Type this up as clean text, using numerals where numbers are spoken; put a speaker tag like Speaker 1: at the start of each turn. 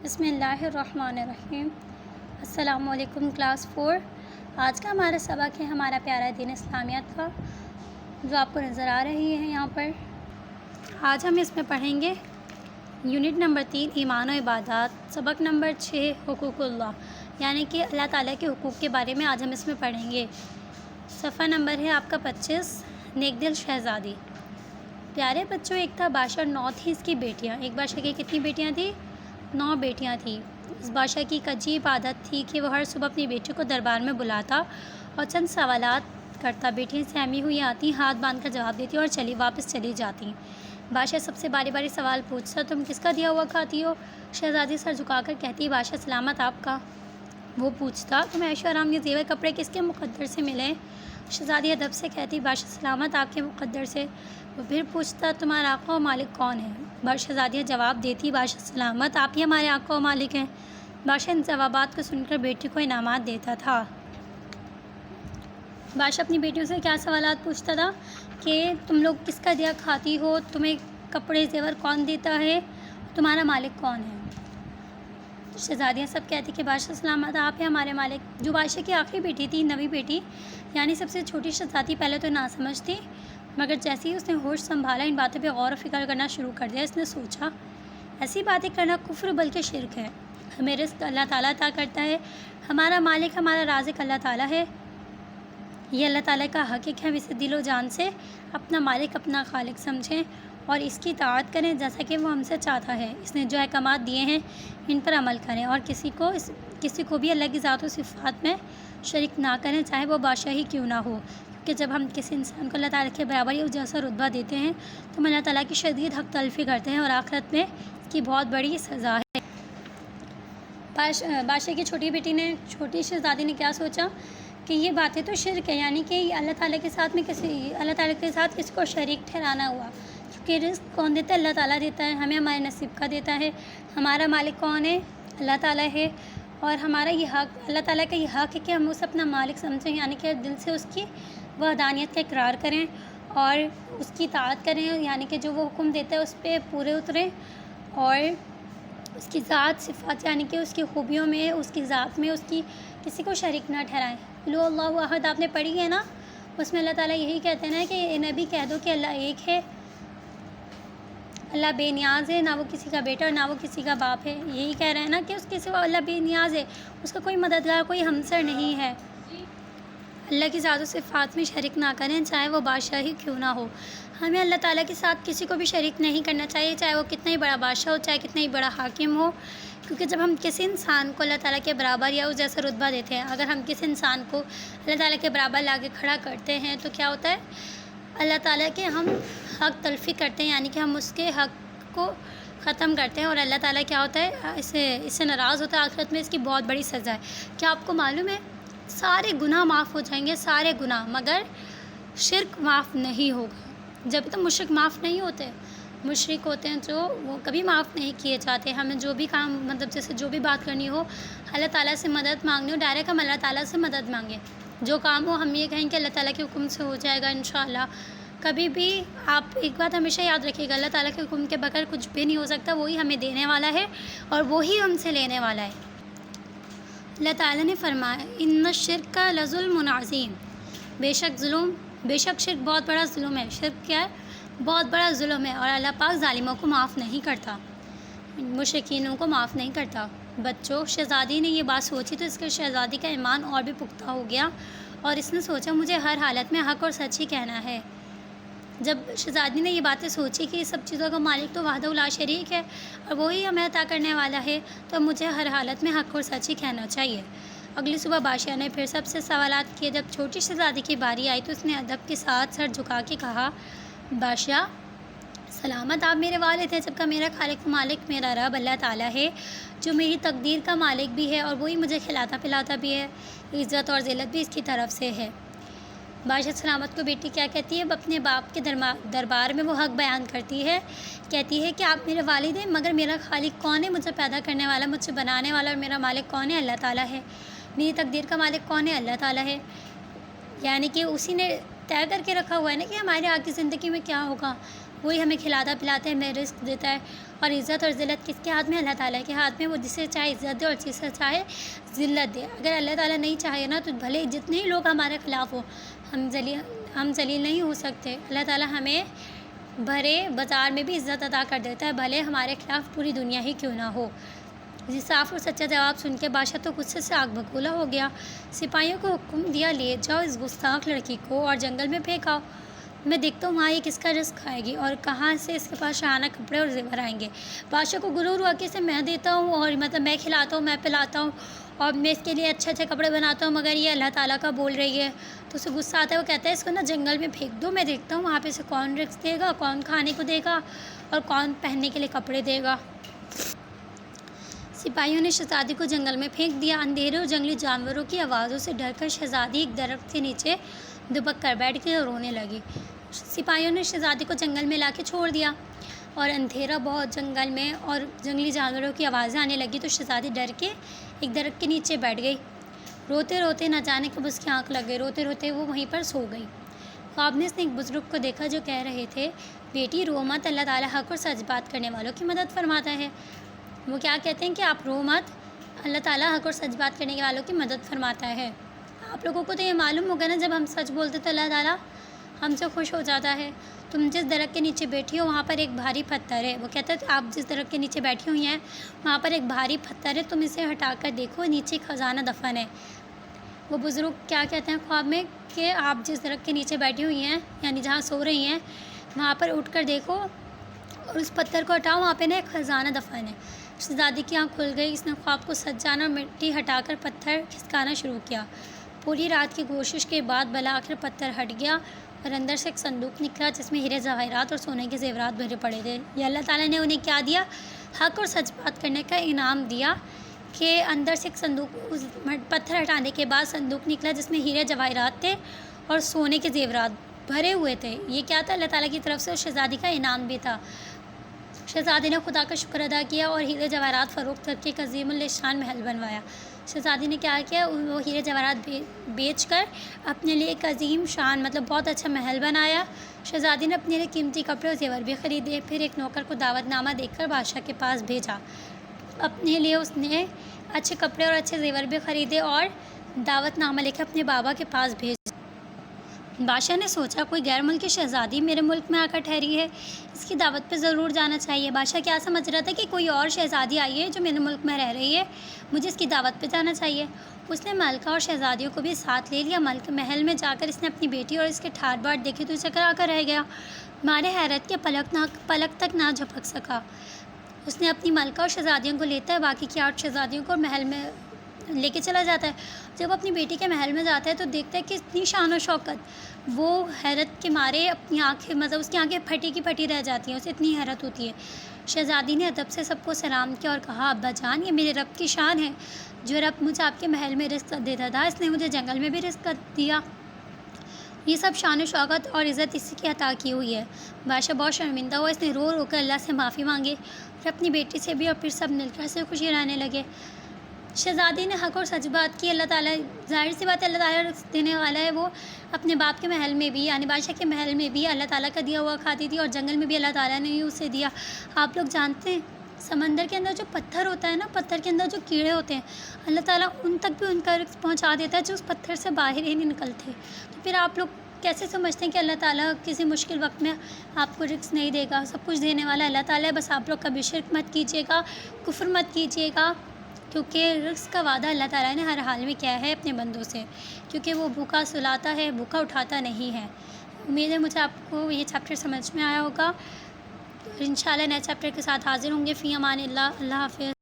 Speaker 1: بسم اللہ الرحمن الرحیم۔ السلام علیکم کلاس 4۔ آج کا ہمارا سبق ہے ہمارا پیارا دین اسلامیات کا، جو آپ کو نظر آ رہی ہے یہاں پر۔ آج ہم اس میں پڑھیں گے یونٹ نمبر 3 ایمان و عبادات، سبق نمبر 6 حقوق اللہ، یعنی کہ اللہ تعالیٰ کے حقوق کے بارے میں آج ہم اس میں پڑھیں گے۔ صفحہ نمبر ہے آپ کا 25، نیک دل شہزادی۔ پیارے بچوں، ایک تھا بادشاہ، 9 تھی اس کی بیٹیاں۔ ایک بادشاہ کی کتنی بیٹیاں تھیں؟ 9 بیٹیاں تھیں۔ اس بادشاہ کی ایک عجیب عادت تھی کہ وہ ہر صبح اپنی بیٹی کو دربار میں بلاتا اور چند سوالات کرتا۔ بیٹیاں سہمی ہوئی آتی، ہاتھ باندھ کر جواب دیتی اور واپس چلی جاتی۔ بادشاہ سب سے باری باری سوال پوچھتا، تم کس کا دیا ہوا کھاتی ہو؟ شہزادی سر جھکا کر کہتی، بادشاہ سلامت آپ کا۔ وہ پوچھتا، تم عیش و آرام کے زیور کپڑے کس کے مقدر سے ملے؟ شہزادی ادب سے کہتی، بادشاہ سلامت آپ کے مقدر سے۔ وہ پھر پوچھتا، تمہارا آقا و مالک کون ہے؟ شہزادیاں جواب دیتی، بادشاہ سلامت آپ ہی ہمارے آقا و مالک ہیں۔ بادشاہ ان جوابات کو سن کر بیٹی کو انعامات دیتا تھا۔ بادشاہ اپنی بیٹیوں سے کیا سوالات پوچھتا تھا کہ تم لوگ کس کا دیا کھاتی ہو، تمہیں کپڑے زیور کون دیتا ہے، تمہارا مالک کون ہے؟ شہزادیاں سب کہتی کہ بادشاہ سلامت آپ ہیں ہمارے مالک۔ جو بادشاہ کی آخری بیٹی تھی، 9ویں بیٹی، یعنی سب سے چھوٹی شہزادی، پہلے تو نہ سمجھ تھی، مگر جیسے ہی اس نے ہوش سنبھالا، ان باتوں پہ غور و فکر کرنا شروع کر دیا۔ اس نے سوچا، ایسی باتیں کرنا کفر بلکہ شرک ہے۔ ہمیں رزق اللہ تعالیٰ عطا کرتا ہے، ہمارا مالک ہمارا رازق اللہ تعالیٰ ہے۔ یہ اللہ تعالیٰ کا حق ہے کہ ہم اسے دل و جان سے اپنا مالک، اپنا خالق سمجھیں اور اس کی اطاعت کریں جیسا کہ وہ ہم سے چاہتا ہے۔ اس نے جو احکامات دیے ہیں ان پر عمل کریں اور کسی کو بھی اللہ کی ذات و صفات میں شریک نہ کریں، چاہے وہ بادشاہ ہی کیوں نہ ہو، کہ جب ہم کسی انسان کو اللہ تعالیٰ کے برابر یا جیسا رتبہ دیتے ہیں تو ہم اللہ تعالیٰ کی شدید حق تلفی کرتے ہیں اور آخرت میں اس کی بہت بڑی سزا ہے۔ بادشاہ کی چھوٹی بیٹی نے، چھوٹی شہزادی نے کیا سوچا کہ یہ باتیں تو شرک ہے، یعنی کہ اللہ تعالیٰ کے ساتھ کسی کو شریک ٹھہرانا ہوا، کیونکہ رزق کون دیتا ہے؟ اللہ تعالیٰ دیتا ہے، ہمیں ہمارے نصیب کا دیتا ہے۔ ہمارا مالک کون ہے؟ اللہ تعالیٰ ہے، اور ہمارا یہ حق، اللہ تعالیٰ کا یہ حق ہے کہ ہم اسے اپنا مالک سمجھیں، یعنی کہ دل سے اس کی وحدانیت کا اقرار کریں اور اس کی اطاعت کریں، یعنی کہ جو وہ حکم دیتا ہے اس پہ پورے اتریں اور اس کی ذات صفات، یعنی کہ اس کی خوبیوں میں، اس کی ذات میں اس کی کسی کو شریک نہ ٹھہرائیں۔ لو اللہ احد آپ نے پڑھی ہے نا، اس میں اللہ تعالیٰ یہی کہتے ہیں نا کہ نبی کہہ دو کہ اللہ ایک ہے، اللہ بے نیاز ہے، نہ وہ کسی کا بیٹا اور نہ وہ کسی کا باپ ہے۔ یہی کہہ رہے ہیں نا کہ اس کے سوا اللہ بے نیاز ہے، اس کا کوئی مددگار، کوئی ہمسر نہیں ہے۔ اللہ کی ذات و صفات میں شریک نہ کریں، چاہے وہ بادشاہ ہی کیوں نہ ہو۔ ہمیں اللہ تعالیٰ کے ساتھ کسی کو بھی شریک نہیں کرنا چاہیے، چاہے وہ کتنا ہی بڑا بادشاہ ہو، چاہے کتنا ہی بڑا حاکم ہو، کیونکہ جب ہم کسی انسان کو اللہ تعالیٰ کے برابر یا اس جیسا رتبہ دیتے ہیں، اگر ہم کسی انسان کو اللہ تعالیٰ کے برابر لا کے کھڑا کرتے ہیں تو کیا ہوتا ہے؟ اللہ تعالیٰ کے ہم حق تلفی کرتے ہیں، یعنی کہ ہم اس کے حق کو ختم کرتے ہیں اور اللہ تعالیٰ کیا ہوتا ہے؟ اس سے ناراض ہوتا ہے، آخرت میں اس کی بہت بڑی سزا ہے۔ کیا آپ کو معلوم ہے؟ سارے گناہ معاف ہو جائیں گے، سارے گناہ، مگر شرک معاف نہیں ہوگا۔ جب تک مشرک معاف نہیں ہوتے، مشرک ہوتے ہیں جو وہ کبھی معاف نہیں کیے جاتے۔ ہمیں جو بھی کام، مطلب جیسے جو بھی بات کرنی ہو، اللہ تعالیٰ سے مدد مانگنی ہو، ڈائریکٹ ہم اللہ تعالیٰ سے مدد مانگیں۔ جو کام ہو ہم یہ کہیں کہ اللہ تعالیٰ کے حکم سے ہو جائے گا انشاءاللہ۔ کبھی بھی آپ ایک بات ہمیشہ یاد رکھیے گا، اللہ تعالیٰ کے حکم کے بغیر کچھ بھی نہیں ہو سکتا، وہی ہمیں دینے والا ہے اور وہی ہم سے لینے والا ہے۔ اللہ تعالیٰ نے فرمایا، ان الشرک لظلم عظیم، بے شک شرک بہت بڑا ظلم ہے۔ شرک کیا ہے؟ بہت بڑا ظلم ہے، اور اللہ پاک ظالموں کو معاف نہیں کرتا، مشرکینوں کو معاف نہیں کرتا۔ بچوں، شہزادی نے یہ بات سوچی تو اس کے شہزادی کا ایمان اور بھی پختہ ہو گیا اور اس نے سوچا مجھے ہر حالت میں حق اور سچ ہی کہنا ہے۔ جب شہزادی نے یہ باتیں سوچی کہ یہ سب چیزوں کا مالک تو وحدہ لا شریک ہے اور وہی ہمیں عطا کرنے والا ہے، تو مجھے ہر حالت میں حق اور سچ ہی کہنا چاہیے۔ اگلی صبح بادشاہ نے پھر سب سے سوالات کیے۔ جب چھوٹی شہزادی کی باری آئی تو اس نے ادب کے ساتھ سر جھکا کے کہا، بادشاہ سلامت آپ میرے والد ہیں، جبکہ میرا خالق و مالک میرا رب اللہ تعالیٰ ہے، جو میری تقدیر کا مالک بھی ہے اور وہی مجھے کھلاتا پلاتا بھی ہے، عزت اور ذلت بھی اس کی طرف سے ہے۔ بادشاہ سلامت کو بیٹی کیا کہتی ہے؟ اپنے باپ کے دربار میں وہ حق بیان کرتی ہے، کہتی ہے کہ آپ میرے والد ہیں، مگر میرا خالق کون ہے؟ مجھے پیدا کرنے والا، مجھ سے بنانے والا، اور میرا مالک کون ہے؟ اللہ تعالیٰ ہے۔ میری تقدیر کا مالک کون ہے؟ اللہ تعالیٰ ہے، یعنی کہ اسی نے طے کر کے رکھا ہوا ہے نا کہ ہمارے آگے زندگی میں کیا ہوگا۔ وہی ہمیں کھلاتا پلاتا ہے، ہمیں رزق دیتا ہے۔ اور عزت اور ذلت کس کے ہاتھ میں؟ اللہ تعالیٰ کے ہاتھ میں۔ وہ جسے چاہے عزت دے اور جسے چاہے ذلت دے۔ اگر اللہ تعالیٰ نہیں چاہے نا تو بھلے جتنے ہی لوگ ہمارے خلاف ہو، ہم ذلیل نہیں ہو سکتے۔ اللہ تعالیٰ ہمیں بھرے بازار میں بھی عزت عطا کر دیتا ہے، بھلے ہمارے خلاف پوری دنیا ہی کیوں نہ ہو۔ یہ صاف اور سچا جواب سن کے بادشاہ تو غصے سے آگ بگولا ہو گیا۔ سپاہیوں کو حکم دیا، لے جاؤ اس گستاخ لڑکی کو اور جنگل میں پھینکاؤ۔ میں دیکھتا ہوں وہاں یہ کس کا رزق کھائے گی اور کہاں سے اس کے پاس شاہانہ کپڑے اور زیور آئیں گے۔ بادشاہ کو غرور ہوا کہ اسے میں دیتا ہوں اور مطلب میں کھلاتا ہوں، میں پلاتا ہوں اور میں اس کے لیے اچھے اچھے کپڑے بناتا ہوں، مگر یہ اللہ تعالیٰ کا بول رہی ہے۔ تو اسے غصہ آتا ہے، وہ کہتا ہے اس کو نا جنگل میں پھینک دو، میں دیکھتا ہوں وہاں پہ اسے کون رزق دے گا، کون کھانے کو دے گا اور کون پہننے کے لیے کپڑے دے گا۔ سپاہیوں نے شہزادی کو جنگل میں پھینک دیا۔ اندھیرے اور جنگلی جانوروں کی آوازوں سے ڈر کر شہزادی ایک درخت کے نیچے دبک کر بیٹھ گئی اور رونے لگی۔ سپاہیوں نے شہزادی کو جنگل میں لا کے چھوڑ دیا اور اندھیرا بہت جنگل میں اور جنگلی جانوروں کی آوازیں آنے لگی تو شہزادی ڈر کے ایک درخت کے نیچے بیٹھ گئی۔ روتے روتے نہ جانے کب اس کی آنکھ لگ گئی، روتے روتے وہ وہیں پر سو گئی۔ خواب میں اس نے ایک بزرگ کو دیکھا جو کہہ رہے تھے، بیٹی رو مت، اللہ تعالیٰ حق اور سچ بات کرنے والوں کی مدد فرماتا ہے۔ وہ کیا کہتے ہیں کہ آپ رو مت، اللہ تعالیٰ حق اور سچ بات کرنے والوں کی مدد فرماتا ہے۔ آپ لوگوں کو تو یہ معلوم ہوگا نا، جب ہم سچ بولتے تو اللہ تعالیٰ ہم سے خوش ہو جاتا ہے۔ تم جس درخت کے نیچے بیٹھی ہو وہاں پر ایک بھاری پتھر ہے۔ وہ کہتا ہے کہ آپ جس درخت کے نیچے بیٹھی ہوئی ہیں وہاں پر ایک بھاری پتھر ہے، تم اسے ہٹا کر دیکھو، نیچے خزانہ دفن ہے۔ وہ بزرگ کیا کہتے ہیں خواب میں کہ آپ جس درخت کے نیچے بیٹھی ہوئی ہیں یعنی جہاں سو رہی ہیں وہاں پر اٹھ کر دیکھو اور اس پتھر کو ہٹاؤ، وہاں پہ نا ایک خزانہ دفن ہے۔ شہزادی کی آنکھ کھل گئی، اس نے خواب کو سچ جانا اور مٹی ہٹا کر پتھر کھسکانا شروع کیا۔ پوری رات کی کوشش کے بعد بالآخر پتھر ہٹ گیا اور اندر سے ایک صندوق نکلا جس میں ہیرے جواہرات اور سونے کے زیورات بھرے پڑے تھے۔ یہ اللہ تعالیٰ نے انہیں کیا دیا؟ حق اور سچ بات کرنے کا انعام دیا کہ اندر سے ایک صندوق، اس پتھر ہٹانے کے بعد صندوق نکلا جس میں ہیرے جواہرات تھے اور سونے کے زیورات بھرے ہوئے تھے۔ یہ کیا تھا؟ اللہ تعالیٰ کی طرف سے شہزادی کا انعام بھی تھا۔ شہزادی نے خدا کا شکر ادا کیا اور ہیرے جواہرات فروخت کر کے ایک عظیم الشان محل بنوایا۔ شہزادی نے کیا کیا؟ وہ ہیرے جواہرات بیچ کر اپنے لیے ایک عظیم شان مطلب بہت اچھا محل بنایا۔ شہزادی نے اپنے لیے قیمتی کپڑے اور زیور بھی خریدے، پھر ایک نوکر کو دعوت نامہ دے کر بادشاہ کے پاس بھیجا۔ اپنے لیے اس نے اچھے کپڑے اور اچھے زیور بھی خریدے اور دعوت نامہ لے کے اپنے بابا کے پاس بھیجا۔ بادشاہ نے سوچا کوئی غیر ملکی شہزادی میرے ملک میں آ کر ٹھہری ہے، اس کی دعوت پہ ضرور جانا چاہیے۔ بادشاہ کیا سمجھ رہا تھا کہ کوئی اور شہزادی آئی ہے جو میرے ملک میں رہ رہی ہے، مجھے اس کی دعوت پہ جانا چاہیے۔ اس نے ملکہ اور شہزادیوں کو بھی ساتھ لے لیا۔ محل میں جا کر اس نے اپنی بیٹی اور اس کے ٹھاٹ باٹ دیکھے تو اسے کرا کر رہ گیا، مارے حیرت کے پلک تک نہ جھپک سکا۔ اس نے اپنی ملکہ اور شہزادیوں کو لیتا ہے، باقی کی 8 شہزادیوں کو محل میں لے کے چلا جاتا ہے۔ جب اپنی بیٹی کے محل میں جاتا ہے تو دیکھتا ہے کہ اتنی شان و شوکت، وہ حیرت کے مارے اپنی آنکھیں مطلب اس کی آنکھیں پھٹی کی پھٹی رہ جاتی ہیں، اسے اتنی حیرت ہوتی ہے۔ شہزادی نے ادب سے سب کو سلام کیا اور کہا، ابا جان، یہ میرے رب کی شان ہے، جو رب مجھے آپ کے محل میں رزق دیتا تھا اس نے مجھے جنگل میں بھی رزق دیا۔ یہ سب شان و شوکت اور عزت اسی کی عطا کی ہوئی ہے۔ بادشاہ بہت شرمندہ ہوا، اس نے رو رو کر اللہ سے معافی مانگی اور اپنی بیٹی سے بھی، اور پھر سب مل کر سے خوشی رہنے لگے۔ شہزادی نے حق اور سچ بات کی۔ اللہ تعالیٰ، ظاہر سی بات ہے، اللہ تعالیٰ رزق دینے والا ہے۔ وہ اپنے باپ کے محل میں بھی یعنی بادشاہ کے محل میں بھی اللہ تعالیٰ کا دیا ہوا کھاتی تھی اور جنگل میں بھی اللہ تعالیٰ نے ہی اسے دیا۔ آپ لوگ جانتے ہیں سمندر کے اندر جو پتھر ہوتا ہے نا، پتھر کے اندر جو کیڑے ہوتے ہیں، اللہ تعالیٰ ان تک بھی ان کا رزق پہنچا دیتا ہے جو اس پتھر سے باہر ہی نہیں نکلتے۔ تو پھر آپ لوگ کیسے سمجھتے ہیں کہ اللہ تعالیٰ کسی مشکل وقت میں آپ کو رزق نہیں دے گا؟ سب کچھ دینے والا اللہ تعالیٰ ہے۔ بس آپ لوگ کبھی شرک مت کیجیے گا، کفر مت کیجیے گا، کیونکہ رزق کا وعدہ اللہ تعالیٰ نے ہر حال میں کیا ہے اپنے بندوں سے، کیونکہ وہ بھوکا سلاتا ہے، بھوکا اٹھاتا نہیں ہے۔ امید ہے مجھے آپ کو یہ چیپٹر سمجھ میں آیا ہوگا۔ انشاءاللہ نئے چیپٹر کے ساتھ حاضر ہوں گے۔ فی امان اللہ، اللہ حافظ۔